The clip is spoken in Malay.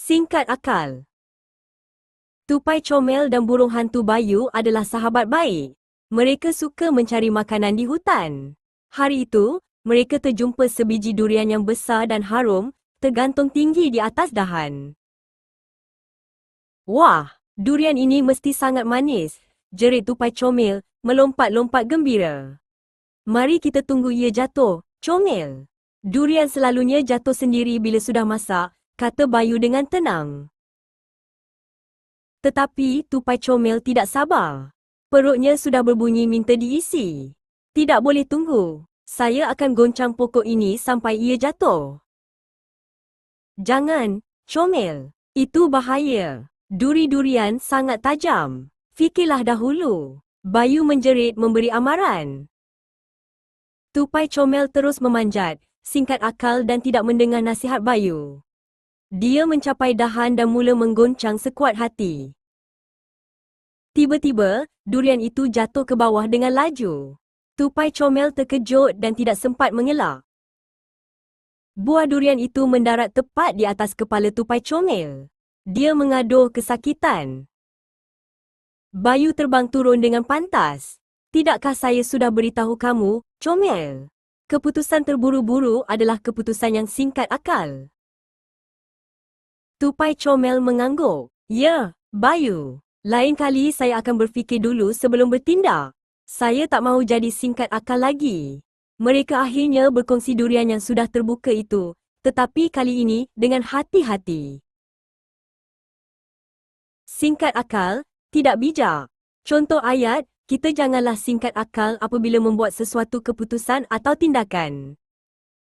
Singkat akal. Tupai comel dan burung hantu Bayu adalah sahabat baik. Mereka suka mencari makanan di hutan. Hari itu, mereka terjumpa sebiji durian yang besar dan harum, tergantung tinggi di atas dahan. Wah, durian ini mesti sangat manis, jerit tupai comel, melompat-lompat gembira. Mari kita tunggu ia jatuh, comel. Durian selalunya jatuh sendiri bila sudah masak, kata Bayu dengan tenang. Tetapi tupai comel tidak sabar. Perutnya sudah berbunyi minta diisi. Tidak boleh tunggu. Saya akan goncang pokok ini sampai ia jatuh. Jangan, comel. Itu bahaya. Duri-durian sangat tajam. Fikirlah dahulu. Bayu menjerit memberi amaran. Tupai comel terus memanjat, singkat akal dan tidak mendengar nasihat Bayu. Dia mencapai dahan dan mula menggoncang sekuat hati. Tiba-tiba, durian itu jatuh ke bawah dengan laju. Tupai comel terkejut dan tidak sempat mengelak. Buah durian itu mendarat tepat di atas kepala tupai comel. Dia mengaduh kesakitan. Bayu terbang turun dengan pantas. Tidakkah saya sudah beritahu kamu, comel? Keputusan terburu-buru adalah keputusan yang singkat akal. Tupai comel mengangguk. Ya, Bayu. Lain kali saya akan berfikir dulu sebelum bertindak. Saya tak mahu jadi singkat akal lagi. Mereka akhirnya berkongsi durian yang sudah terbuka itu, tetapi kali ini dengan hati-hati. Singkat akal, tidak bijak. Contoh ayat, kita janganlah singkat akal apabila membuat sesuatu keputusan atau tindakan.